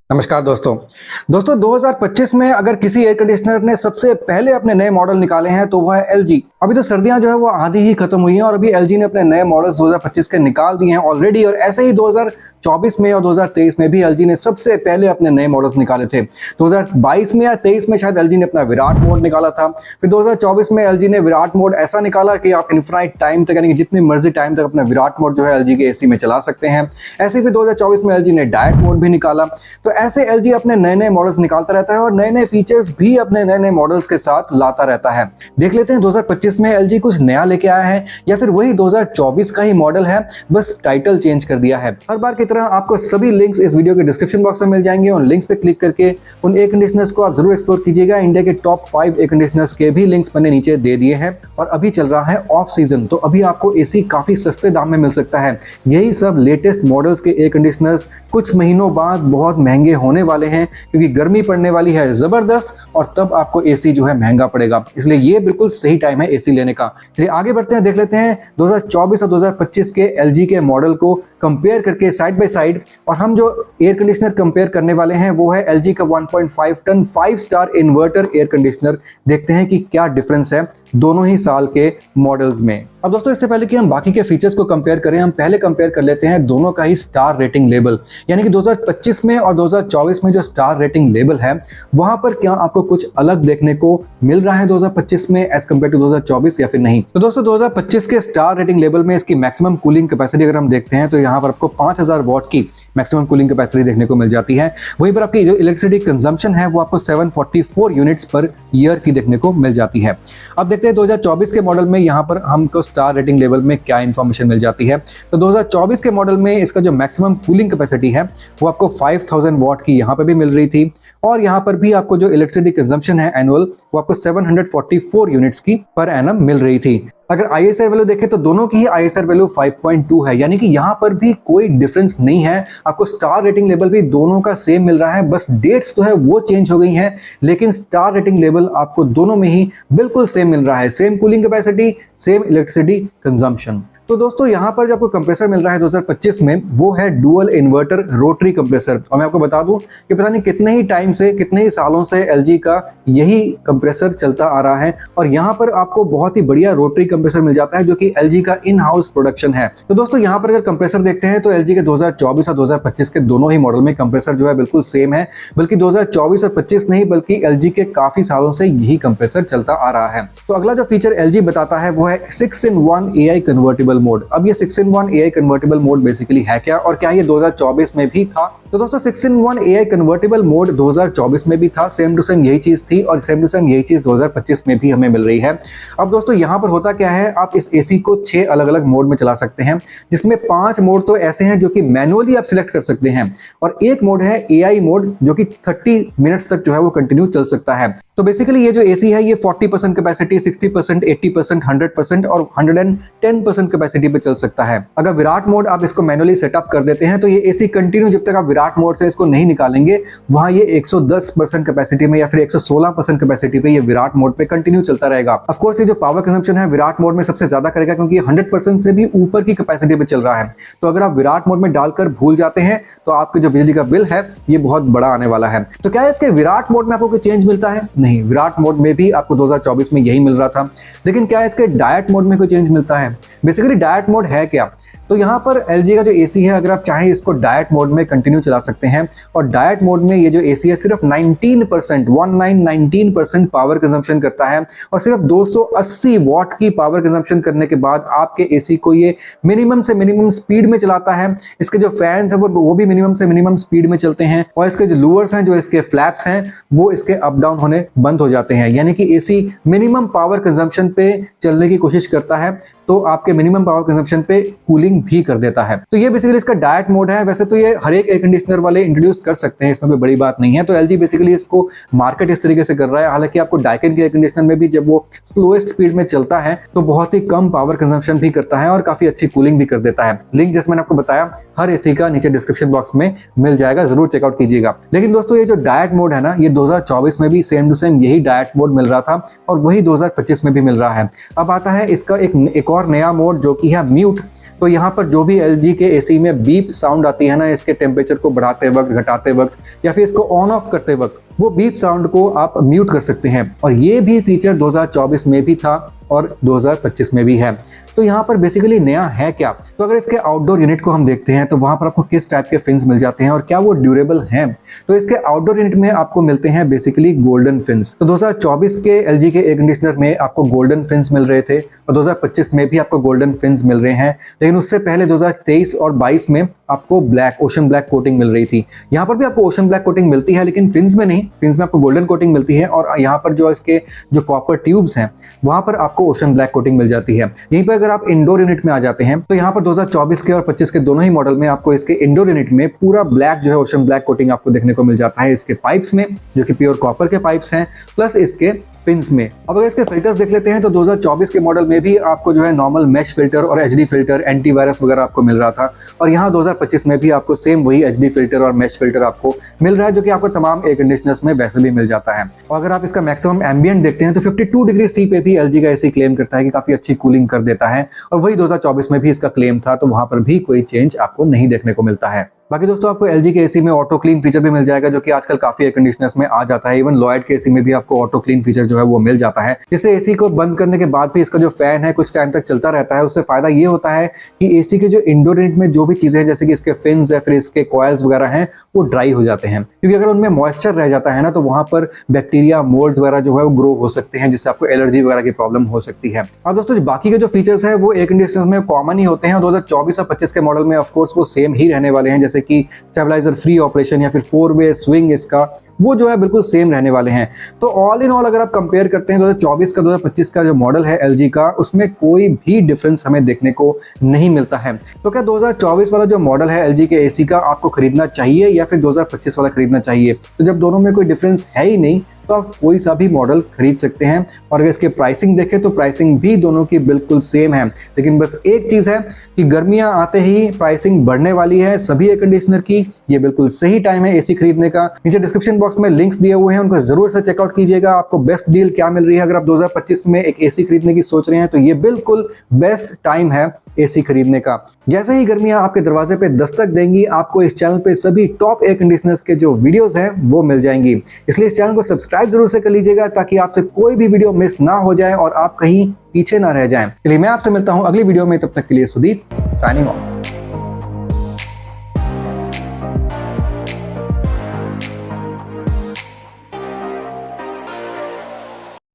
नमस्कार दोस्तों। 2025 में अगर किसी एयर कंडीशनर ने सबसे पहले अपने नए मॉडल निकाले हैं तो वह है एलजी। अभी तो सर्दियां जो है वो आधी ही खत्म हुई हैं और अभी एलजी ने अपने नए मॉडल्स 2025 के निकाल दिए हैं ऑलरेडी। और ऐसे ही 2024 में और 2023 में भी एलजी ने सबसे पहले अपने नए मॉडल्स निकाले थे। 2022 में या 23 में शायद एलजी ने अपना विराट मोड निकाला था। फिर 2024 में एलजी ने विराट मोड ऐसा निकाला कि आप इन्फिनाइट टाइम तक यानी कि जितनी मर्जी टाइम तक अपना विराट मोड जो है एलजी के एसी में चला सकते हैं। ऐसे फिर 2024 में एलजी ने डायट मोड भी निकाला। तो ऐसे एलजी अपने नए नए मॉडल्स निकालता रहता है और नए नए फीचर्स भी अपने नए नए मॉडल्स के साथ लाता रहता है। देख लेते हैं 2025 में एलजी कुछ नया लेके आया है या फिर वही 2024 का ही मॉडल है, बस टाइटल चेंज कर दिया है। हर बार की तरह आपको सभी लिंक्स इस वीडियो के डिस्क्रिप्शन बॉक्स में मिल जाएंगे। उन लिंक्स पे क्लिक करके उन एयर कंडीशनर्स को आप जरूर एक्सप्लोर कीजिएगा। इंडिया के टॉप 5 एयर कंडीशनर्स के भी लिंक्स मैंने नीचे दे दिए हैं। और अभी चल रहा है ऑफ सीजन, तो अभी आपको एसी काफी सस्ते दाम में मिल सकता है। यही सब लेटेस्ट मॉडल्स के एयर कंडीशनर्स कुछ महीनों बाद बहुत महंगे होने वाले हैं क्योंकि गर्मी पड़ने वाली है जबरदस्त और तब आपको एसी जो है महंगा पड़ेगा। इसलिए ये बिल्कुल सही टाइम है एसी लेने का। चलिए आगे बढ़ते हैं, देख लेते हैं 2024 और 2025 के एलजी के मॉडल को कंपेयर करके साइड बाय साइड। और हम जो एयर कंडीशनर कंपेयर करने वाले हैं वो है एलजी का 1.5 ton 5 star inverter air conditioner. देखते हैं कि क्या डिफरेंस है दोनों ही साल के मॉडल्स में। अब दोस्तों इससे पहले कि हम बाकी के फीचर्स को कंपेयर करें, हम पहले कंपेयर कर लेते हैं दोनों का ही स्टार रेटिंग लेवल। यानी कि 2025 में और 2024 में जो स्टार रेटिंग लेवल है वहां पर क्या आपको कुछ अलग देखने को मिल रहा है 2025 में एज कम्पेयर टू 2024 या फिर नहीं। तो दोस्तों 2025 के स्टार रेटिंग लेवल में इसकी मैक्सिमम कूलिंग कैपेसिटी अगर हम देखते हैं तो यहाँ पर आपको 5000 वॉट की मैक्सिमम कूलिंग कैपेसिटी देखने को मिल जाती है। वहीं पर आपकी जो इलेक्ट्रिसिटी कंजम्पशन है वो आपको 744 यूनिट्स पर ईयर की देखने को मिल जाती है। अब देखते हैं 2024 के मॉडल में यहाँ पर हमको स्टार रेटिंग लेवल में क्या इंफॉर्मेशन मिल जाती है। तो 2024 के मॉडल में इसका जो मैक्सिमम कूलिंग कैपेसिटी है वो आपको 5000 वॉट की यहाँ पर भी मिल रही थी। और यहाँ पर भी आपको जो इलेक्ट्रिसिटी कंजम्पशन है एनुअल वो आपको 744 यूनिट्स की पर एनम मिल रही थी। अगर आईएसआर वैल्यू देखें तो दोनों की ही आईएसआर वैल्यू 5.2 है, यानी कि यहाँ पर भी कोई डिफरेंस नहीं है। आपको स्टार रेटिंग लेवल भी दोनों का सेम मिल रहा है, बस डेट्स तो है वो चेंज हो गई हैं, लेकिन स्टार रेटिंग लेवल आपको दोनों में ही बिल्कुल सेम मिल रहा है। Same cooling capacity, same electricity consumption. तो दोस्तों यहाँ पर जो आपको कंप्रेसर मिल रहा है 2025 में वो है डुअल इन्वर्टर रोटरी कंप्रेसर। और मैं आपको बता दूं कि पता नहीं कितने ही टाइम से, कितने ही सालों से एलजी का यही कंप्रेसर चलता आ रहा है। और यहाँ पर आपको बहुत ही बढ़िया रोटरी कंप्रेसर मिल जाता है जो कि एलजी का इन हाउस प्रोडक्शन है। तो दोस्तों यहाँ पर अगर कंप्रेसर देखते हैं तो एलजी के 2024 और 2025 के दोनों ही मॉडल में कंप्रेसर जो है बिल्कुल सेम है। बल्कि 2024 और 25 नहीं बल्कि एलजी के काफी सालों से यही कंप्रेसर चलता आ रहा है। तो अगला जो फीचर एलजी बताता है वो है 6-in-1 AI कन्वर्टेबल मोड। अब ये 6-in-1 AI convertible mode basically है क्या और क्या ये 2024 में भी था? तो दोस्तों 6-in-1 AI कन्वर्टेबल मोड 2024 में भी था, सेम टू सेम यही चीज थी और सेम टू सेम यही चीज 2025 में भी हमें मिल रही है। अब दोस्तों यहाँ पर होता क्या है, आप इस एसी को 6 अलग अलग मोड में चला सकते हैं, जिसमें 5 मोड तो ऐसे हैं जो कि मैनुअली आप सिलेक्ट कर सकते हैं और एक मोड है AI मोड जो कि 30 मिनट्स तक जो है वो कंटिन्यू चल सकता है। तो बेसिकली ये जो एसी है ये 40% कैपेसिटी, 60%, 80%, 100% और 110% कैपेसिटी पे चल सकता है। अगर विराट मोड आप इसको मैनुअली सेटअप कर देते हैं तो ये एसी कंटिन्यू जब तक आप विराट मोड से इसको नहीं निकालेंगे वहां ये 110% कैपेसिटी में या फिर 116% कैपेसिटी पे ये विराट मोड पे कंटिन्यू चलता रहेगा। ऑफ कोर्स ये जो पावर कंजम्पशन है विराट मोड में सबसे ज्यादा करेगा क्योंकि ये 100% से भी ऊपर की कैपेसिटी पे चल रहा है। तो अगर आप विराट मोड में डालकर भूल जाते हैं तो आपके जो बिजली का बिल है ये बहुत बड़ा आने वाला है। तो क्या इसके विराट मोड में आपको कोई चेंज मिलता है? नहीं, विराट मोड में भी आपको 2024 में यही मिल रहा था। लेकिन क्या इसके डायट मोड में कोई चेंज मिलता है? बेसिकली डायट मोड है क्या? तो यहाँ पर एलजी का जो एसी है अगर आप चाहें इसको डायट मोड में कंटिन्यू चला सकते हैं और डायट मोड में ये जो एसी है सिर्फ 19% पावर कंजम्पशन करता है और सिर्फ 280 वॉट की पावर कंजम्पशन करने के बाद आपके एसी को ये मिनिमम से मिनिमम स्पीड में चलाता है। इसके जो फैंस है वो भी मिनिमम से मिनिमम स्पीड में चलते हैं और इसके जो लूवर्स हैं, जो इसके फ्लैप्स हैं वो इसके अप डाउन होने बंद हो जाते हैं। यानी कि एसी मिनिमम पावर कंजम्पशन पे चलने की कोशिश करता है तो आपके मिनिमम पावर कंजम्पशन पे कूलिंग भी कर देता है। तो ये बेसिकली इसका डायट मोड है। वैसे तो ये हर एक एयर कंडीशनर वाले इंट्रोड्यूस कर सकते हैं, इसमें कोई बड़ी बात नहीं है। तो एलजी बेसिकली इसको मार्केट इस तरीके से कर रहा है। हालांकि आपको डाइकिन के एयर कंडीशनर में भी जब वो स्लोएस्ट स्पीड में चलता है तो बहुत ही कम पावर कंजम्पशन भी करता है और काफी अच्छी कूलिंग भी कर देता है। लिंक जैसे मैंने आपको बताया हर एसी का नीचे डिस्क्रिप्शन बॉक्स में मिल जाएगा, जरूर चेकआउट कीजिएगा। लेकिन दोस्तों ये जो डायट मोड है ना, ये 2024 में भी सेम टू सेम यही डायट मोड मिल रहा था और वही 2025 में भी मिल रहा है। अब आता है इसका एक और नया मोड जो कि है म्यूट। तो यहाँ पर जो भी LG के AC में बीप साउंड आती है ना, इसके टेम्परेचर को बढ़ाते वक्त, घटाते वक्त या फिर इसको ऑन ऑफ करते वक्त, वो बीप साउंड को आप म्यूट कर सकते हैं। और ये भी फीचर 2024 में भी था और 2025 में भी है। तो यहाँ पर बेसिकली नया है क्या? तो अगर इसके आउटडोर यूनिट को हम देखते हैं तो वहां पर आपको किस टाइप के फिन्स मिल जाते हैं और क्या वो ड्यूरेबल हैं। तो इसके आउटडोर यूनिट में आपको मिलते हैं बेसिकली गोल्डन फिन्स। तो 2024 के LG के एयर कंडीशनर में आपको गोल्डन फिन्स मिल रहे थे और 2025 में भी आपको गोल्डन फिन्स मिल रहे हैं। लेकिन उससे पहले 2023 और 22 में आपको ओशन ब्लैक कोटिंग मिल रही थी। यहाँ पर भी आपको ओशन ब्लैक कोटिंग मिलती है, लेकिन फिन्स में नहीं। फिन्स में आपको गोल्डन कोटिंग मिलती है और यहाँ पर जो इसके जो कॉपर ट्यूब्स हैं वहां पर आपको ओशन ब्लैक कोटिंग मिल जाती है। यहीं पर अगर आप इंडोर यूनिट में आ जाते हैं तो यहाँ पर 2024 के और 25 के दोनों ही मॉडल में आपको इसके इंडोर यूनिट में पूरा ब्लैक जो है ओशन ब्लैक कोटिंग आपको देखने को मिल जाता है इसके पाइप्स में, जो कि प्योर कॉपर के पाइप्स हैं, प्लस इसके फिन्स में। अब अगर इसके फिल्टर्स देख लेते हैं तो 2024 के मॉडल में भी आपको जो है नॉर्मल मैश फिल्टर और HD फिल्टर, एंटीवायरस वगैरह आपको मिल रहा था। और यहाँ 2025 में भी आपको सेम वही HD फिल्टर और मैश फिल्टर आपको मिल रहा है, जो कि आपको तमाम एयर कंडीशनर्स में वैसे भी मिल जाता है। और अगर आप इसका मैक्सिमम एम्बिएंट देखते हैं तो 52 डिग्री C पे भी LG का AC क्लेम करता है कि काफी अच्छी कूलिंग कर देता है, और वही 2024 में भी इसका क्लेम था, तो वहां पर भी कोई चेंज आपको नहीं देखने को मिलता है। बाकी दोस्तों आपको LG के AC में ऑटो क्लीन फीचर भी मिल जाएगा, जो कि आजकल काफी एयर कंडीशनर्स में आ जाता है। इवन लॉयड के AC में भी आपको ऑटो क्लीन फीचर जो है वो मिल जाता है, जिससे AC को बंद करने के बाद भी इसका जो फैन है कुछ टाइम तक चलता रहता है। उससे फायदा ये होता है कि AC के जो इंडोर यूनिट में जो भी चीजें हैं, जैसे कि इसके फिन्स है, फिर इसके कॉइल्स वगैरह हैं, वो ड्राई हो जाते हैं। क्योंकि अगर उनमें मॉइस्चर रह जाता है ना, तो वहां पर बैक्टीरिया, मोल्ड्स वगैरह जो है वो ग्रो हो सकते हैं, जिससे आपको एलर्जी वगैरह की प्रॉब्लम हो सकती है। अब दोस्तों बाकी के जो फीचर्स है वो एयर कंडीशनर्स में कॉमन ही होते हैं। 2024 और 25 के मॉडल में ऑफकोर्स वो सेम ही रहने वाले हैं, जैसे कि फ्री ऑपरेशन या फिर 4-वे स्विंग, इसका वो जो है बिल्कुल सेम रहने वाले हैं। तो ऑल इन ऑल अगर आप कंपेयर करते हैं 2024 का 2025 का जो मॉडल है LG का, उसमें कोई भी डिफरेंस हमें देखने को नहीं मिलता है। तो क्या 2024 वाला जो मॉडल है LG के AC का आपको खरीदना चाहिए या फिर 2025 वाला खरीदना चाहिए? तो जब दोनों में कोई डिफरेंस है ही नहीं तो आप कोई सा भी मॉडल खरीद सकते हैं। और अगर इसके प्राइसिंग देखें तो प्राइसिंग भी दोनों की बिल्कुल सेम है, लेकिन बस एक चीज है कि गर्मियां आते ही प्राइसिंग बढ़ने वाली है सभी एयर कंडीशनर की। ये बिल्कुल सही टाइम है AC खरीदने का। नीचे डिस्क्रिप्शन बॉक्स में लिंक्स दिए हुए हैं, उनको जरूर से चेकआउट कीजिएगा। आपको बेस्ट डील क्या मिल रही है। अगर आप 2025 में एक AC खरीदने की सोच रहे हैं तो ये बिल्कुल बेस्ट टाइम है AC खरीदने का। जैसे ही गर्मियां आपके दरवाजे पे दस्तक देंगी, आपको इस चैनल पे सभी टॉप एयर कंडीशनर्स के जो वीडियोस हैं वो मिल जाएंगी। इसलिए इस चैनल को सब्सक्राइब जरूर से कर लीजिएगा, ताकि आपसे कोई भी वीडियो मिस ना हो जाए और आप कहीं पीछे ना रह जाएं। चलिए मैं आपसे मिलता हूं अगली वीडियो में, तब तक के लिए सुदीप साइनिंग ऑफ।